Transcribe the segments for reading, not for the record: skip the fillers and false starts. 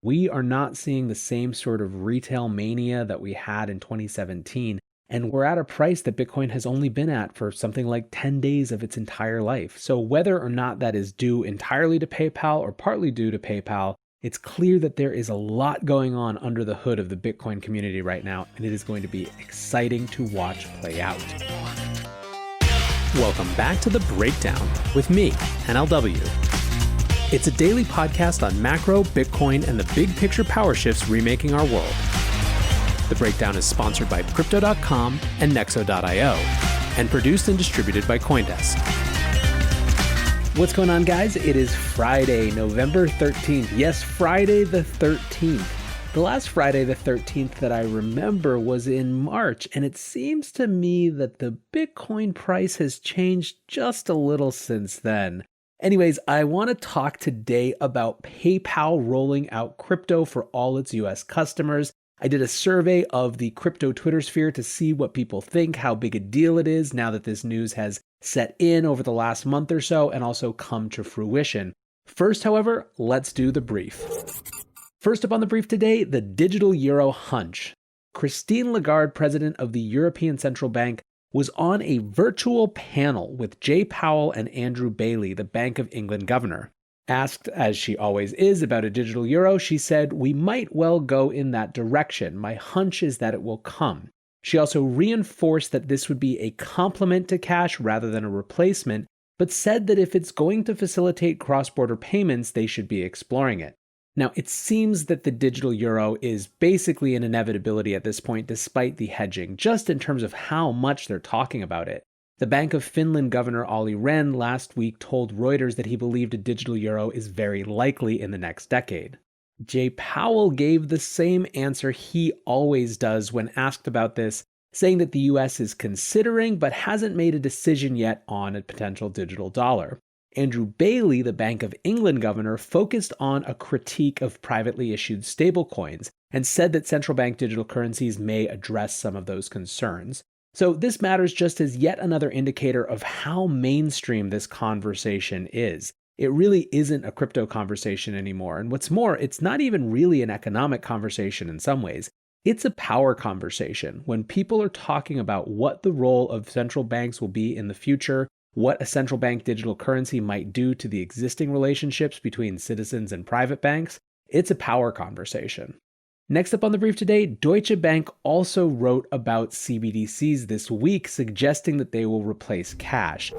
We are not seeing the same sort of retail mania that we had in 2017. And we're at a price that Bitcoin has only been at for something like 10 days of its entire life. So whether or not that is due entirely to PayPal or partly due to PayPal, it's clear that there is a lot going on under the hood of the Bitcoin community right now, and it is going to be exciting to watch play out. Welcome back to The Breakdown with me, NLW. It's a daily podcast on macro, Bitcoin, and the big picture power shifts remaking our world. The Breakdown is sponsored by Crypto.com and Nexo.io, and produced and distributed by CoinDesk. What's going on, guys? It is Friday, November 13th. Yes, Friday the 13th. The last Friday the 13th that I remember was in March, and it seems to me that the Bitcoin price has changed just a little since then. Anyways, I want to talk today about PayPal rolling out crypto for all its US customers. I did a survey of the crypto Twitter sphere to see what people think, how big a deal it is now that this news has set in over the last month or so and also come to fruition. First, however, let's do the brief. First up on the brief today, the Digital Gyro hunch. Christine Lagarde, president of the European Central Bank, was on a virtual panel with Jay Powell and Andrew Bailey, the Bank of England governor. Asked, as she always is, about a digital euro, she said, "We might well go in that direction. My hunch is that it will come." She also reinforced that this would be a complement to cash rather than a replacement, but said that if it's going to facilitate cross-border payments, they should be exploring it. Now, it seems that the digital euro is basically an inevitability at this point, despite the hedging, just in terms of how much they're talking about it. The Bank of Finland Governor Olli Rehn last week told Reuters that he believed a digital euro is very likely in the next decade. Jay Powell gave the same answer he always does when asked about this, saying that the US is considering but hasn't made a decision yet on a potential digital dollar. Andrew Bailey, the Bank of England governor, focused on a critique of privately issued stablecoins and said that central bank digital currencies may address some of those concerns. So this matters just as yet another indicator of how mainstream this conversation is. It really isn't a crypto conversation anymore. And what's more, it's not even really an economic conversation in some ways. It's a power conversation when people are talking about what the role of central banks will be in the future, what a central bank digital currency might do to the existing relationships between citizens and private banks. It's a power conversation. Next up on the brief today, Deutsche Bank also wrote about CBDCs this week, suggesting that they will replace cash.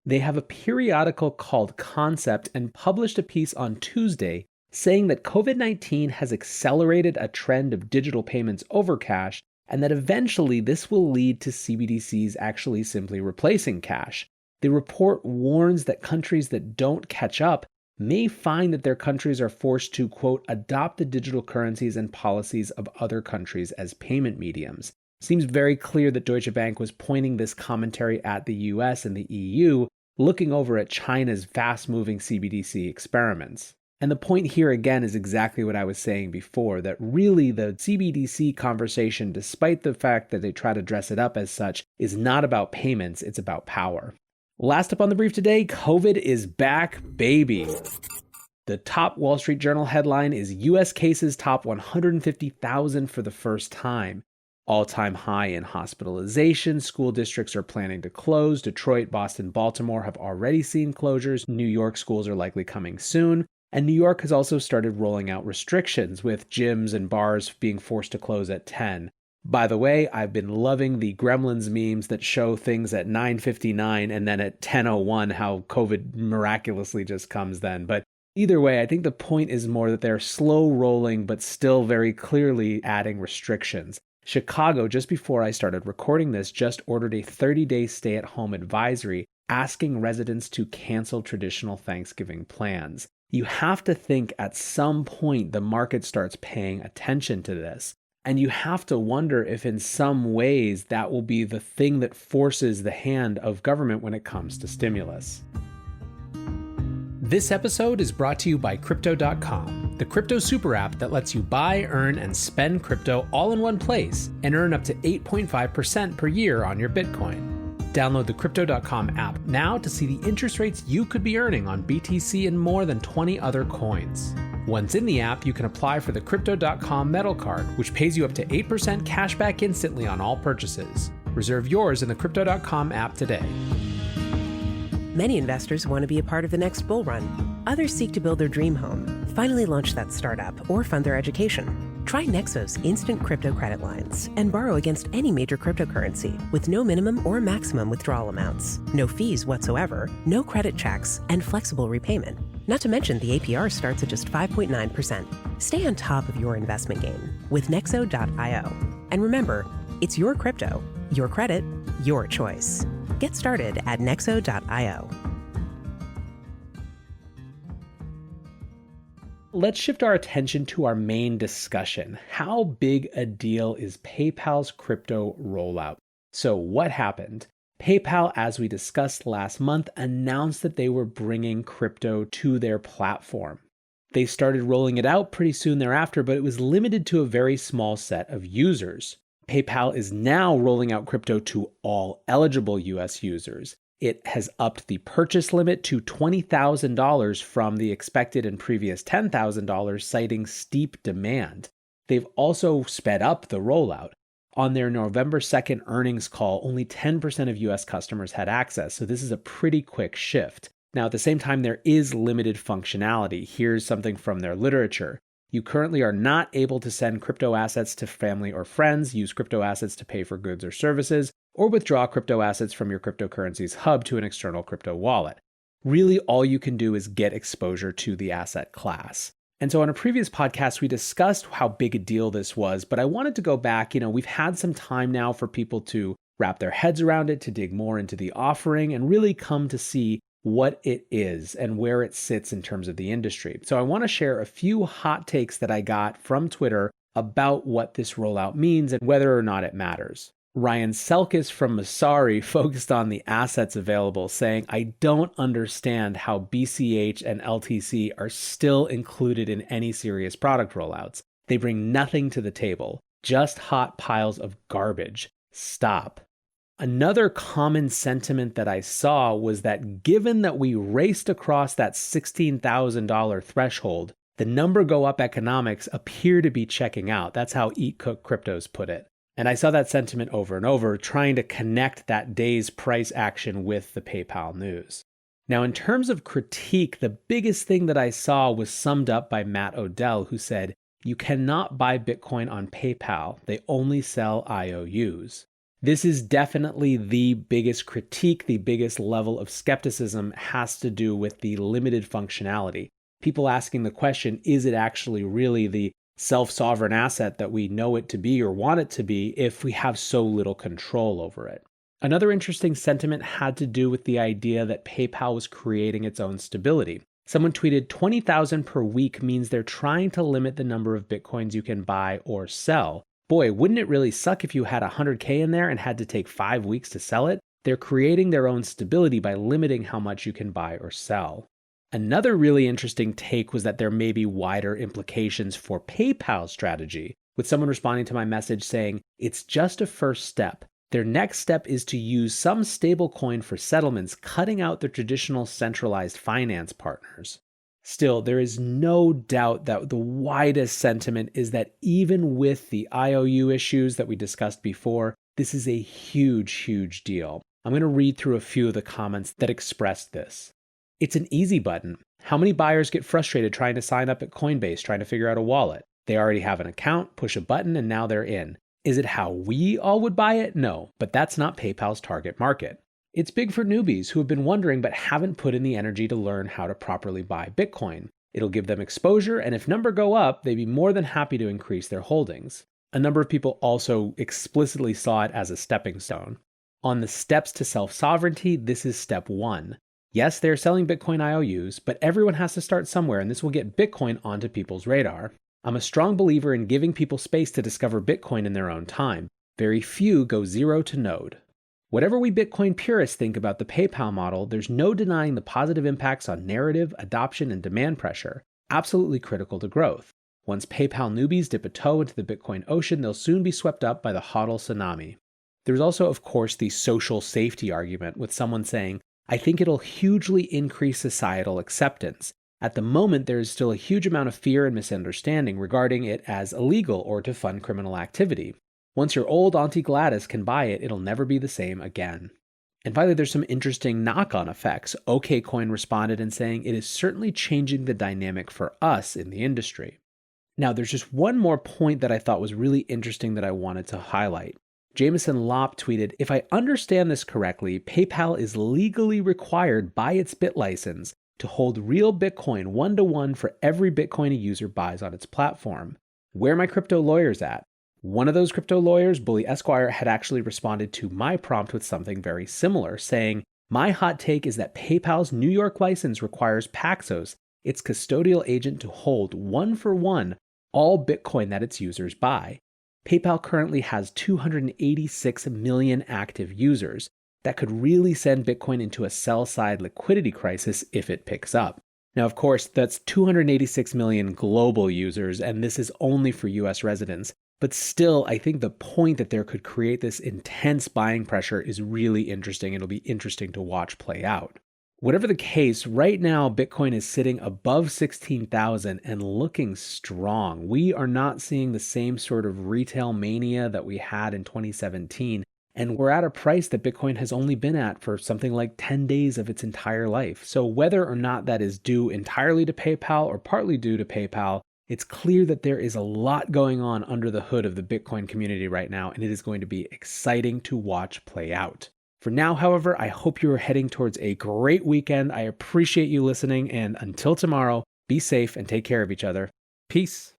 They have a periodical called Concept and published a piece on Tuesday saying that COVID-19 has accelerated a trend of digital payments over cash and that eventually this will lead to CBDCs actually simply replacing cash. The report warns that countries that don't catch up may find that their countries are forced to, quote, adopt the digital currencies and policies of other countries as payment mediums. Seems very clear that Deutsche Bank was pointing this commentary at the US and the EU, looking over at China's fast-moving CBDC experiments. And the point here again is exactly what I was saying before, that really the CBDC conversation, despite the fact that they try to dress it up as such, is not about payments, it's about power. Last up on the brief today, COVID is back, baby. The top Wall Street Journal headline is US cases top 150,000 for the first time. All-time high in hospitalization. School districts are planning to close. Detroit, Boston, Baltimore have already seen closures. New York schools are likely coming soon. And New York has also started rolling out restrictions, with gyms and bars being forced to close at 10. By the way, I've been loving the Gremlins memes that show things at 9:59 and then at 10:01 how COVID miraculously just comes then. But either way, I think the point is more that they're slow rolling but still very clearly adding restrictions. Chicago, just before I started recording this, just ordered a 30-day stay-at-home advisory asking residents to cancel traditional Thanksgiving plans. You have to think at some point the market starts paying attention to this. And you have to wonder if in some ways that will be the thing that forces the hand of government when it comes to stimulus. This episode is brought to you by Crypto.com, the crypto super app that lets you buy, earn, and spend crypto all in one place and earn up to 8.5% per year on your Bitcoin. Download the Crypto.com app now to see the interest rates you could be earning on BTC and more than 20 other coins. Once in the app, you can apply for the Crypto.com Metal Card, which pays you up to 8% cash back instantly on all purchases. Reserve yours in the Crypto.com app today. Many investors want to be a part of the next bull run. Others seek to build their dream home, finally launch that startup, or fund their education. Try Nexo's instant crypto credit lines and borrow against any major cryptocurrency with no minimum or maximum withdrawal amounts, no fees whatsoever, no credit checks, and flexible repayment. Not to mention the APR starts at just 5.9%. Stay on top of your investment game with Nexo.io. And remember, it's your crypto, your credit, your choice. Get started at Nexo.io. Let's shift our attention to our main discussion. How big a deal is PayPal's crypto rollout? So what happened? PayPal, as we discussed last month, announced that they were bringing crypto to their platform. They started rolling it out pretty soon thereafter, but it was limited to a very small set of users. PayPal is now rolling out crypto to all eligible US users. It has upped the purchase limit to $20,000 from the expected and previous $10,000, citing steep demand. They've also sped up the rollout. On their November 2nd earnings call, only 10% of US customers had access, so this is a pretty quick shift. Now, at the same time, there is limited functionality. Here's something from their literature. You currently are not able to send crypto assets to family or friends, use crypto assets to pay for goods or services, or withdraw crypto assets from your cryptocurrency's hub to an external crypto wallet. Really, all you can do is get exposure to the asset class. And so on a previous podcast, we discussed how big a deal this was, but I wanted to go back. We've had some time now for people to wrap their heads around it, to dig more into the offering, and really come to see what it is and where it sits in terms of the industry. So I want to share a few hot takes that I got from Twitter about what this rollout means and whether or not it matters. Ryan Selkis from Masari focused on the assets available, saying, I don't understand how BCH and LTC are still included in any serious product rollouts. They bring nothing to the table, just hot piles of garbage. Stop. Another common sentiment that I saw was that given that we raced across that $16,000 threshold, the number go up economics appear to be checking out. That's how Eat Cook Cryptos put it. And I saw that sentiment over and over, trying to connect that day's price action with the PayPal news. Now, in terms of critique, the biggest thing that I saw was summed up by Matt Odell, who said, you cannot buy Bitcoin on PayPal. They only sell IOUs. This is definitely the biggest critique, the biggest level of skepticism has to do with the limited functionality. People asking the question, is it actually really the self-sovereign asset that we know it to be or want it to be if we have so little control over it? Another interesting sentiment had to do with the idea that PayPal was creating its own stability. Someone tweeted, 20,000 per week means they're trying to limit the number of Bitcoins you can buy or sell. Boy, wouldn't it really suck if you had 100K in there and had to take 5 weeks to sell it? They're creating their own stability by limiting how much you can buy or sell. Another really interesting take was that there may be wider implications for PayPal's strategy, with someone responding to my message saying, it's just a first step. Their next step is to use some stablecoin for settlements, cutting out the traditional centralized finance partners. Still, there is no doubt that the widest sentiment is that even with the IOU issues that we discussed before, this is a huge, huge deal. I'm going to read through a few of the comments that expressed this. It's an easy button. How many buyers get frustrated trying to sign up at Coinbase, trying to figure out a wallet? They already have an account, push a button, and now they're in. Is it how we all would buy it? No, but that's not PayPal's target market. It's big for newbies who have been wondering but haven't put in the energy to learn how to properly buy Bitcoin. It'll give them exposure, and if numbers go up, they'd be more than happy to increase their holdings. A number of people also explicitly saw it as a stepping stone. On the steps to self-sovereignty, this is step 1. Yes, they're selling Bitcoin IOUs, but everyone has to start somewhere, and this will get Bitcoin onto people's radar. I'm a strong believer in giving people space to discover Bitcoin in their own time. Very few go zero to node. Whatever we Bitcoin purists think about the PayPal model, there's no denying the positive impacts on narrative, adoption, and demand pressure, absolutely critical to growth. Once PayPal newbies dip a toe into the Bitcoin ocean, they'll soon be swept up by the HODL tsunami. There's also, of course, the social safety argument, with someone saying, I think it'll hugely increase societal acceptance. At the moment, there is still a huge amount of fear and misunderstanding regarding it as illegal or to fund criminal activity. Once your old Auntie Gladys can buy it, it'll never be the same again. And finally, there's some interesting knock-on effects. OKCoin responded in saying it is certainly changing the dynamic for us in the industry. Now, there's just one more point that I thought was really interesting that I wanted to highlight. Jameson Lopp tweeted, "If I understand this correctly, PayPal is legally required by its BitLicense to hold real Bitcoin one-to-one for every Bitcoin a user buys on its platform. Where are my crypto lawyers at?" One of those crypto lawyers, Bully Esquire, had actually responded to my prompt with something very similar, saying, "My hot take is that PayPal's New York license requires Paxos, its custodial agent, to hold one-for-one all Bitcoin that its users buy. PayPal currently has 286 million active users. That could really send Bitcoin into a sell-side liquidity crisis if it picks up." Now, of course, that's 286 million global users, and this is only for US residents. But still, I think the point that there could create this intense buying pressure is really interesting. It'll be interesting to watch play out. Whatever the case, right now, Bitcoin is sitting above 16,000 and looking strong. We are not seeing the same sort of retail mania that we had in 2017. And we're at a price that Bitcoin has only been at for something like 10 days of its entire life. So whether or not that is due entirely to PayPal or partly due to PayPal, it's clear that there is a lot going on under the hood of the Bitcoin community right now, and it is going to be exciting to watch play out. For now, however, I hope you are heading towards a great weekend. I appreciate you listening, and until tomorrow, be safe and take care of each other. Peace.